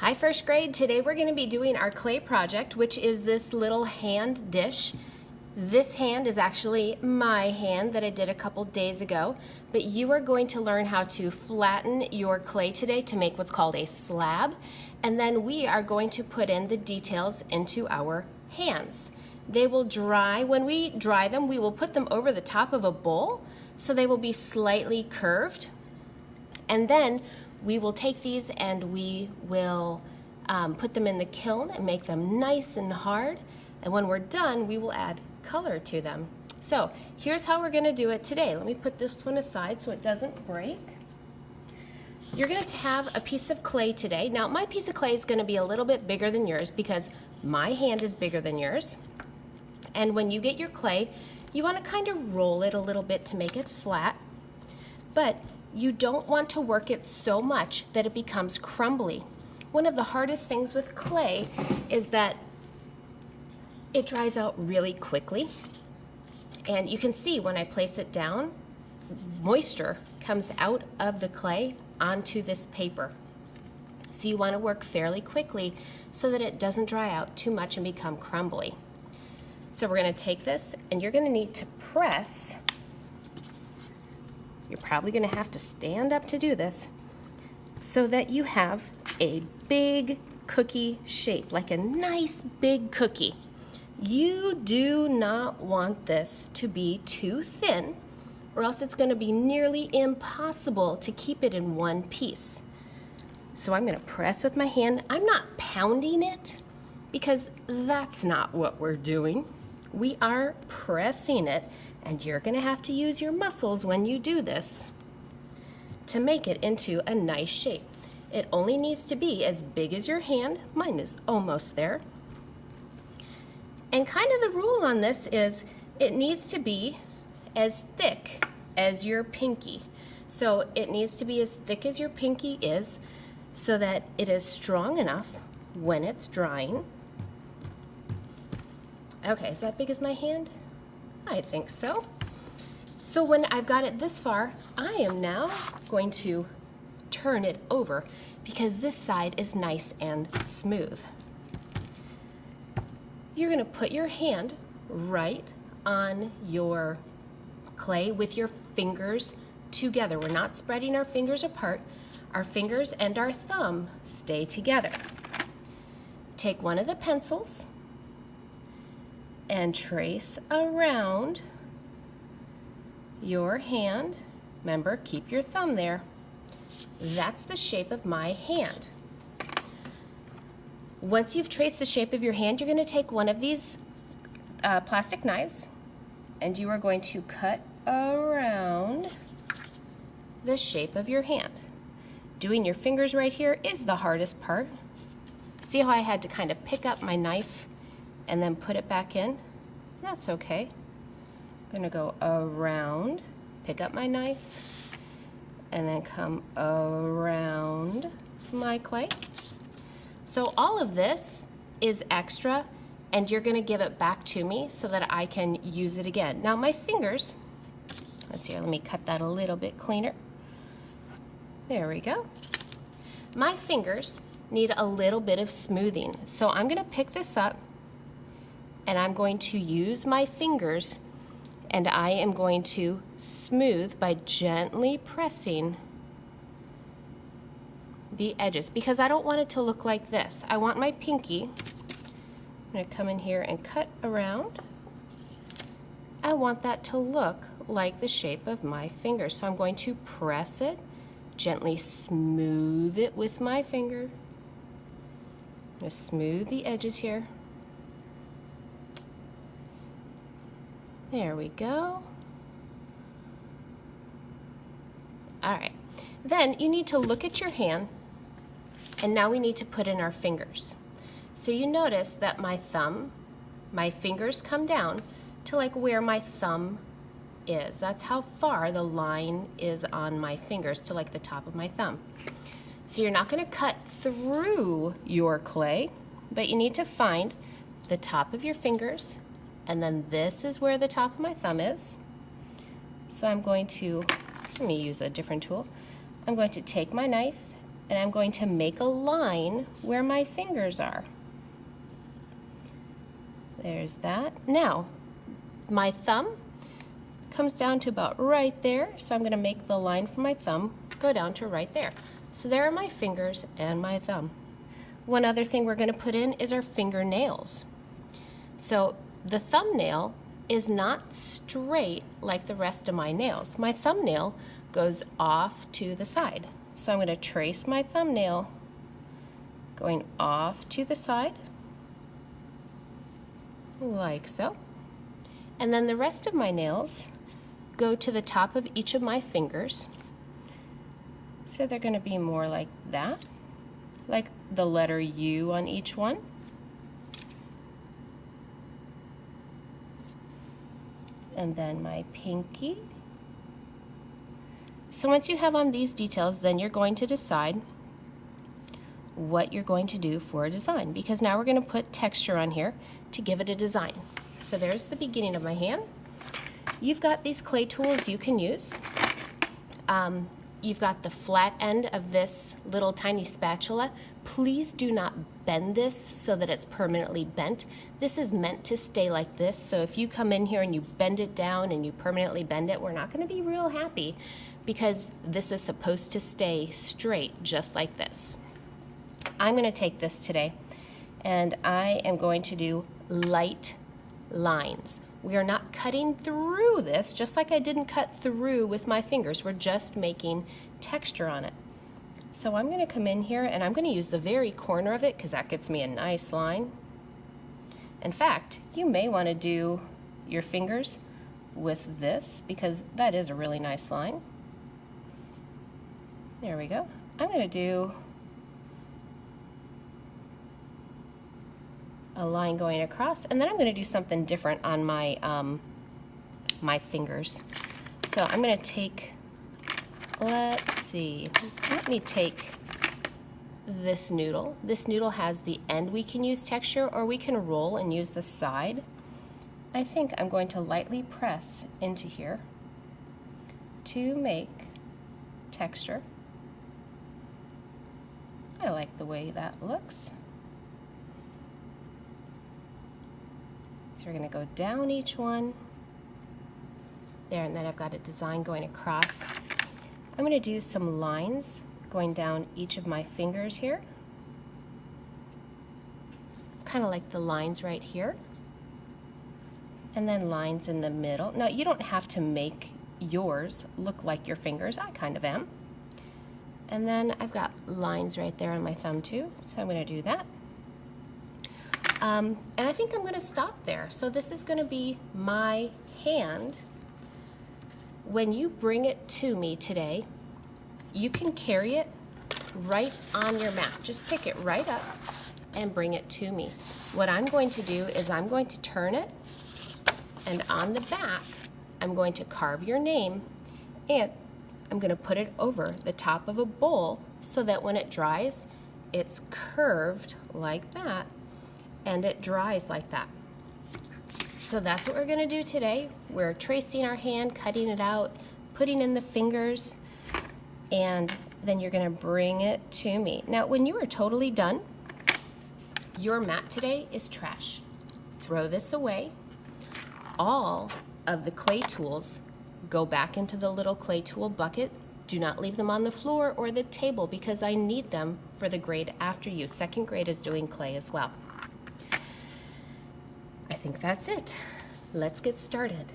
Hi first grade, today we're going to be doing our clay project, which is this little hand dish. This hand is actually my hand that I did a couple days ago, but you are going to learn how to flatten your clay today to make what's called a slab, and then we are going to put in the details into our hands. They will dry. When we dry them, we will put them over the top of a bowl so they will be slightly curved, and then we will take these and we will put them in the kiln and make them nice and hard. And when we're done, we will add color to them. So here's how we're gonna do it today. Let me put this one aside so it doesn't break. You're going to have a piece of clay today. Now my piece of clay is gonna be a little bit bigger than yours because my hand is bigger than yours. And when you get your clay, you wanna kind of roll it a little bit to make it flat. But you don't want to work it so much that it becomes crumbly. One of the hardest things with clay is that it dries out really quickly. And you can see when I place it down, moisture comes out of the clay onto this paper. So you want to work fairly quickly so that it doesn't dry out too much and become crumbly. So we're going to take this and you're going to need to press. You're probably going to have to stand up to do this so that you have a big cookie shape, like a nice big cookie. You do not want this to be too thin, or else it's going to be nearly impossible to keep it in one piece. So I'm going to press with my hand. I'm not pounding it because that's not what we're doing. We are pressing it. And you're going to have to use your muscles when you do this to make it into a nice shape. It only needs to be as big as your hand. Mine is almost there. And kind of the rule on this is it needs to be as thick as your pinky. So it needs to be as thick as your pinky is so that it is strong enough when it's drying. Okay, is that big as my hand? I think so. So when I've got it this far, I am now going to turn it over because this side is nice and smooth. You're going to put your hand right on your clay with your fingers together. We're not spreading our fingers apart. Our fingers and our thumb stay together. Take one of the pencils and trace around your hand. Remember, keep your thumb there. That's the shape of my hand. Once you've traced the shape of your hand, you're going to take one of these plastic knives and you are going to cut around the shape of your hand. Doing your fingers right here is the hardest part. See how I had to kind of pick up my knife and then put it back in? That's okay. I'm gonna go around, pick up my knife, and then come around my clay. So all of this is extra, and you're gonna give it back to me so that I can use it again. Now my fingers, let's see here, let me cut that a little bit cleaner. There we go. My fingers need a little bit of smoothing. So I'm gonna pick this up and I'm going to use my fingers and I am going to smooth by gently pressing the edges because I don't want it to look like this. I want my pinky, I'm going to come in here and cut around. I want that to look like the shape of my finger. So I'm going to press it, gently smooth it with my finger. I'm going to smooth the edges here. There we go. All right. Then you need to look at your hand, and now we need to put in our fingers. So you notice that my fingers come down to like where my thumb is. That's how far the line is on my fingers to like the top of my thumb. So you're not going to cut through your clay, but you need to find the top of your fingers. And then this is where the top of my thumb is. So I'm going to, let me use a different tool. I'm going to take my knife and I'm going to make a line where my fingers are. There's that. Now, my thumb comes down to about right there, so I'm going to make the line for my thumb go down to right there. So there are my fingers and my thumb. One other thing we're going to put in is our fingernails. So the thumbnail is not straight like the rest of my nails. My thumbnail goes off to the side. So I'm going to trace my thumbnail going off to the side, like so. And then the rest of my nails go to the top of each of my fingers. So they're going to be more like that, like the letter U on each one. And then my pinky. So once you have on these details, then you're going to decide what you're going to do for a design, because now we're going to put texture on here to give it a design. So there's the beginning of my hand. You've got these clay tools you can use. You've got the flat end of this little tiny spatula. Please do not bend this so that it's permanently bent. This is meant to stay like this, so if you come in here and you bend it down and you permanently bend it, we're not going to be real happy, because this is supposed to stay straight just like this. I'm going to take this today and I am going to do light lines. We are not cutting through this, just like I didn't cut through with my fingers. We're just making texture on it. So I'm going to come in here and I'm going to use the very corner of it, because that gets me a nice line. In fact, you may want to do your fingers with this, because that is a really nice line. There we go. I'm going to do a line going across, and then I'm going to do something different on my my fingers. So I'm going to take, let's see, let me take this noodle. This noodle has the end we can use texture, or we can roll and use the side. I think I'm going to lightly press into here to make texture. I like the way that looks. So we're going to go down each one. There, and then I've got a design going across. I'm going to do some lines going down each of my fingers here. It's kind of like the lines right here. And then lines in the middle. Now, you don't have to make yours look like your fingers. I kind of am. And then I've got lines right there on my thumb too, so I'm going to do that. And I think I'm going to stop there. So this is going to be my hand. When you bring it to me today, you can carry it right on your mat. Just pick it right up and bring it to me. What I'm going to do is I'm going to turn it, and on the back, I'm going to carve your name, and I'm going to put it over the top of a bowl so that when it dries, it's curved like that, and it dries like that. So that's what we're going to do today. We're tracing our hand, cutting it out, putting in the fingers, and then you're going to bring it to me. Now, when you are totally done, your mat today is trash. Throw this away. All of the clay tools go back into the little clay tool bucket. Do not leave them on the floor or the table, because I need them for the grade after you. Second grade is doing clay as well. I think that's it. Let's get started.